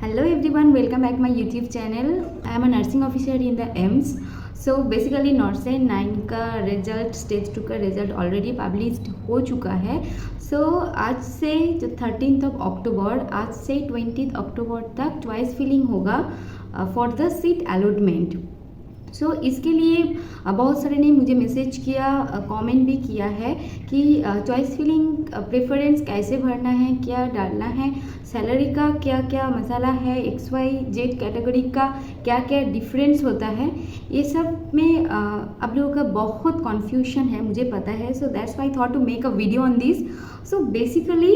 Hello everyone, welcome back my YouTube channel. I am a nursing officer in the AIMS. So basically नॉर्से 9 का result stage 2 का result already published हो चुका है. सो आज से जो 13 अक्टूबर आज से 20 अक्टूबर तक चॉइस फिलिंग होगा फॉर द सीट अलॉटमेंट. सो इसके लिए बहुत सारे ने मुझे मैसेज किया, कमेंट भी किया है कि चॉइस फिलिंग प्रेफरेंस कैसे भरना है, क्या डालना है, सैलरी का क्या क्या मसाला है, XYZ कैटेगरी का क्या क्या डिफरेंस होता है, ये सब में आप लोगों का बहुत कन्फ्यूजन है, मुझे पता है. So that's why thought to make a video on this. So basically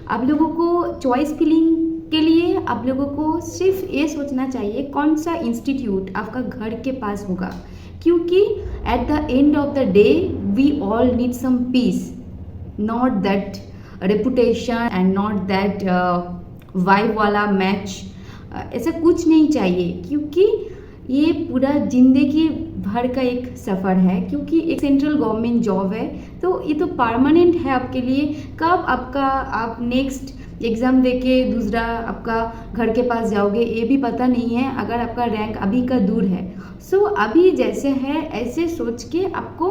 आप लोगों को चॉइस फिलिंग के लिए आप लोगों को सिर्फ ये सोचना चाहिए कौन सा इंस्टीट्यूट आपका घर के पास होगा, क्योंकि at the end of the day we all need some peace, not that reputation and not that vibe वाला मैच. ऐसा कुछ नहीं चाहिए, क्योंकि ये पूरा जिंदगी भर का एक सफ़र है, क्योंकि एक सेंट्रल गवर्नमेंट जॉब है तो ये तो परमानेंट है आपके लिए. कब आप नेक्स्ट एग्ज़ाम देके दूसरा आपका घर के पास जाओगे ये भी पता नहीं है, अगर आपका रैंक अभी का दूर है. सो अभी जैसे है ऐसे सोच के आपको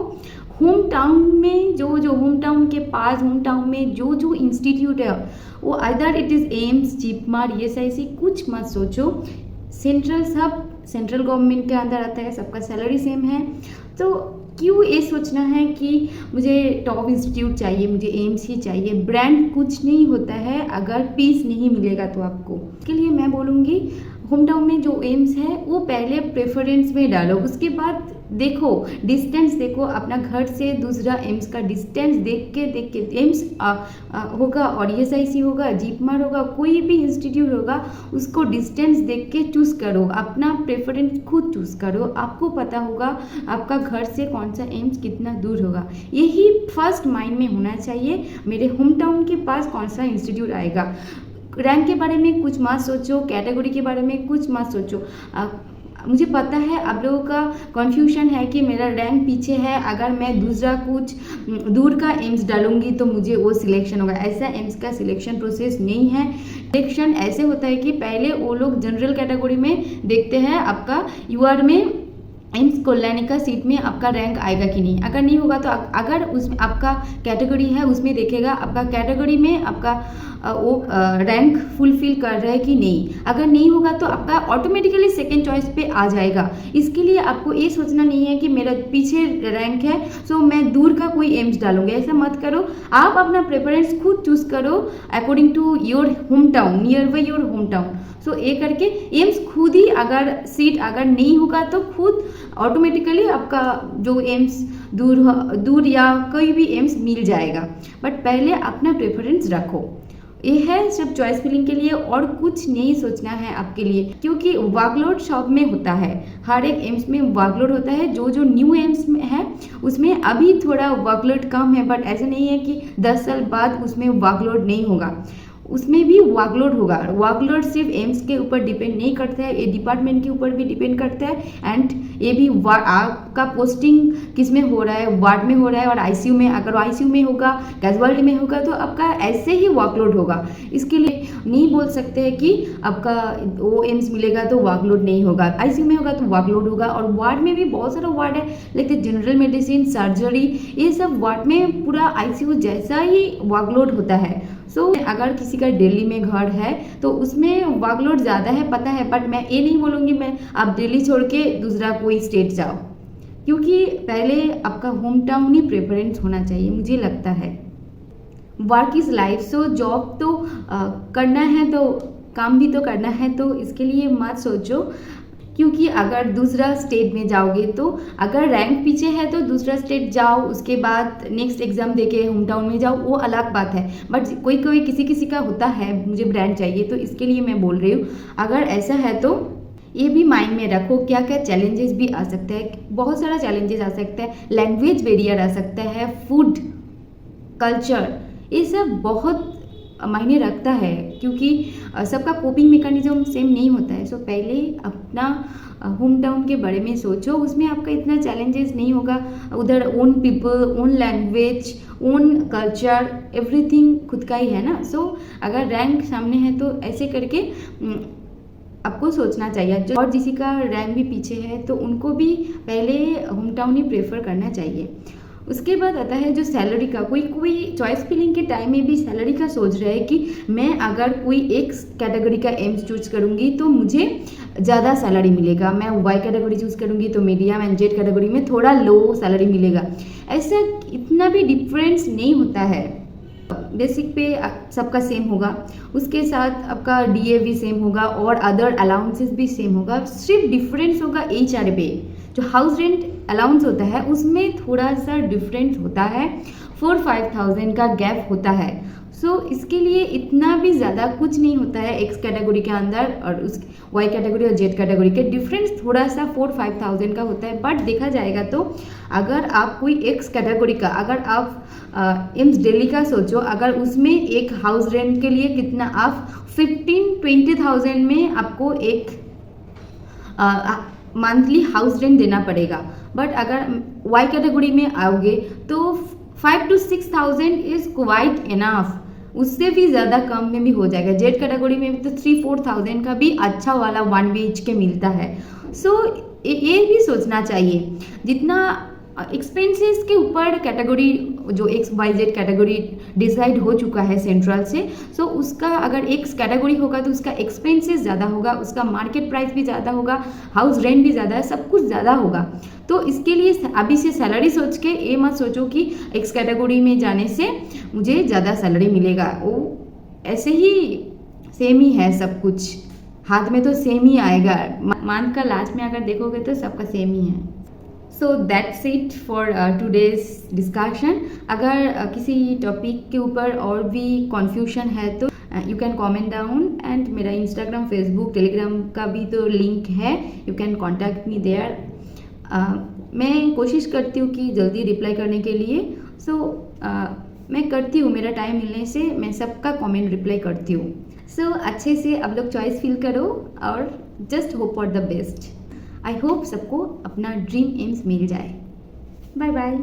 होम टाउन में जो होम टाउन के पास होम टाउन में जो इंस्टीट्यूट है वो either it is AIIMS, JIPMER, ESIC कुछ मत सोचो. सेंट्रल गवर्नमेंट के अंदर आता है, सबका सैलरी सेम है. तो क्यों ये सोचना है कि मुझे टॉप इंस्टीट्यूट चाहिए, मुझे एम्स ही चाहिए. ब्रांड कुछ नहीं होता है अगर पीस नहीं मिलेगा तो आपको. इसके लिए मैं बोलूँगी होम टाउन में जो एम्स है वो पहले प्रेफरेंस में डालो, उसके बाद देखो डिस्टेंस, देखो अपना घर से दूसरा एम्स का डिस्टेंस देख के एम्स होगा और ESIC होगा, जीपमार होगा, कोई भी इंस्टीट्यूट होगा, उसको डिस्टेंस देख के चूज़ करो. अपना प्रेफरेंस खुद चूज़ करो, आपको पता होगा आपका घर से कौन सा एम्स कितना दूर होगा. यही फर्स्ट माइंड में होना चाहिए, मेरे होम टाउन के पास कौन सा इंस्टीट्यूट आएगा. रैंक के बारे में कुछ मत सोचो, कैटेगरी के बारे में कुछ मत सोचो. मुझे पता है आप लोगों का कन्फ्यूजन है कि मेरा रैंक पीछे है, अगर मैं दूसरा कुछ दूर का एम्स डालूंगी तो मुझे वो सिलेक्शन होगा. ऐसा एम्स का सिलेक्शन प्रोसेस नहीं है. सिलेक्शन ऐसे होता है कि पहले वो लोग जनरल कैटेगरी में देखते हैं आपका UR में एम्स कल्याणी का सीट में आपका रैंक आएगा कि नहीं. अगर नहीं होगा तो अगर उसमें आपका कैटेगरी है उसमें देखेगा आपका कैटेगरी में आपका वो रैंक फुलफिल कर रहा है कि नहीं. अगर नहीं होगा तो आपका ऑटोमेटिकली सेकेंड चॉइस पे आ जाएगा. इसके लिए आपको ये सोचना नहीं है कि मेरा पीछे रैंक है सो मैं दूर का कोई एम्स डालूंगी, ऐसा मत करो. आप अपना प्रेफरेंस खुद चूज़ करो according to your home town, near by your home town. So ये करके एम्स खुद ही अगर सीट अगर नहीं होगा तो खुद ऑटोमेटिकली आपका जो एम्स दूर या कोई भी एम्स मिल जाएगा. बट पहले अपना प्रेफरेंस रखो. ये है सिर्फ चॉइस फिलिंग के लिए, और कुछ नहीं सोचना है आपके लिए, क्योंकि वर्कलोड शॉप में होता है. हर एक एम्स में वर्कलोड होता है. जो न्यू एम्स में है उसमें अभी थोड़ा वर्कलोड कम है, बट ऐसा नहीं है कि 10 साल बाद उसमें वर्कलोड नहीं होगा, उसमें भी वर्कलोड होगा. वर्कलोड सिर्फ एम्स के ऊपर डिपेंड नहीं करता है, ये डिपार्टमेंट के ऊपर भी डिपेंड करता है. एंड ये भी आपका पोस्टिंग किस में हो रहा है, वार्ड में हो रहा है और ICU में. अगर ICU में होगा, कैजुअलिटी में होगा तो आपका ऐसे ही वर्कलोड होगा. इसके लिए नहीं बोल सकते हैं कि आपका वो एम्स मिलेगा तो वर्कलोड नहीं होगा, ICU में होगा तो वर्कलोड होगा. और वार्ड में भी बहुत सारा वार्ड है, लाइक जनरल मेडिसिन, सर्जरी, ये सब वार्ड में पूरा ICU जैसा ही वर्कलोड होता है. सो अगर किसी का दिल्ली में घर है तो उसमें वर्कलोड ज़्यादा है, पता है. बट मैं ये नहीं बोलूँगी मैं आप दिल्ली छोड़ के दूसरा कोई स्टेट जाओ, क्योंकि पहले आपका होम टाउन ही प्रेफरेंस होना चाहिए, मुझे लगता है. Work is life. So job तो करना है तो काम भी तो करना है, तो इसके लिए मत सोचो. क्योंकि अगर दूसरा स्टेट में जाओगे तो अगर रैंक पीछे है तो दूसरा स्टेट जाओ, उसके बाद नेक्स्ट एग्ज़ाम देके होम टाउन में जाओ, वो अलग बात है. बट कोई किसी का होता है मुझे ब्रांड चाहिए, तो इसके लिए मैं बोल रही हूँ. अगर ऐसा है तो ये भी माइंड में रखो क्या क्या चैलेंजेस भी आ सकते हैं. बहुत सारा चैलेंजेस आ सकता है. लैंग्वेज बैरियर आ सकता है, फूड कल्चर, ये सब बहुत मायने रखता है, क्योंकि सबका कोपिंग मैकेनिज्म सेम नहीं होता है. सो पहले अपना होम टाउन के बारे में सोचो, उसमें आपका इतना चैलेंजेस नहीं होगा. उधर own people, own language, own culture, everything खुद का ही है ना. सो अगर रैंक सामने है तो ऐसे करके आपको सोचना चाहिए। जो और किसी का रैंक भी पीछे है तो उनको भी पहले होम टाउन ही प्रेफर करना चाहिए। उसके बाद आता है जो सैलरी का, कोई कोई चॉइस फिलिंग के टाइम में भी सैलरी का सोच रहा है कि मैं अगर कोई एक कैटेगरी का एम्स चूज करूँगी तो मुझे ज़्यादा सैलरी मिलेगा, मैं वाई कैटेगरी चूज़ करूँगी तो मीडियम एंड जेड कैटेगरी में थोड़ा लो सैलरी मिलेगा। ऐसा इतना भी डिफरेंस नहीं होता है। बेसिक पे सबका सेम होगा, उसके साथ आपका डीए भी सेम होगा और अदर अलाउंसेस भी सेम होगा। सिर्फ डिफरेंस होगा एचआर पे, जो हाउस रेंट अलाउंस होता है उसमें थोड़ा सा डिफरेंस होता है, 4-5,000 का गैप होता है। सो इसके लिए इतना भी ज़्यादा कुछ नहीं होता है एक्स कैटेगरी के अंदर और उस वाई कैटेगरी और जेड कैटेगरी के डिफरेंस थोड़ा सा 4-5,000 का होता है। बट देखा जाएगा तो अगर आप कोई एक्स कैटेगरी का, अगर आप एम्स दिल्ली का सोचो, अगर उसमें एक हाउस रेंट के लिए कितना आप 15-20,000 में आपको एक मंथली हाउस रेंट देना पड़ेगा। बट अगर वाई कैटेगरी में आओगे तो 5-6,000 इज़ क्वाइट इनफ, उससे भी ज़्यादा कम में भी हो जाएगा। जेड कैटेगरी में भी तो 3-4,000 का भी अच्छा वाला 1 BHK मिलता है। सो ये भी सोचना चाहिए, जितना एक्सपेंसेस के ऊपर कैटेगरी जो XYZ कैटेगरी डिसाइड हो चुका है सेंट्रल से, सो उसका अगर एक्स कैटेगरी होगा तो उसका एक्सपेंसेस ज़्यादा होगा, उसका मार्केट प्राइस भी ज़्यादा होगा, हाउस रेंट भी ज़्यादा है, सब कुछ ज़्यादा होगा। तो इसके लिए अभी से सैलरी सोच के ये मत सोचो कि एक्स कैटेगरी में जाने से मुझे ज़्यादा सैलरी मिलेगा। वो ऐसे ही सेम ही है, सब कुछ हाथ में तो सेम ही आएगा, मंथ का लास्ट में अगर देखोगे तो सबका सेम ही है। So that's it for today's discussion. अगर किसी टॉपिक के ऊपर और भी कन्फ्यूजन है तो you can comment down, and मेरा इंस्टाग्राम, फेसबुक, टेलीग्राम का भी तो लिंक है, you can contact me there. मैं कोशिश करती हूँ कि जल्दी रिप्लाई करने के लिए। सो मैं करती हूँ, मेरा टाइम मिलने से मैं सबका कमेंट रिप्लाई करती हूँ। सो अच्छे से आप लोग चॉइस फील करो और just hope for the best. I hope सबको अपना ड्रीम एम्स मिल जाए। Bye bye.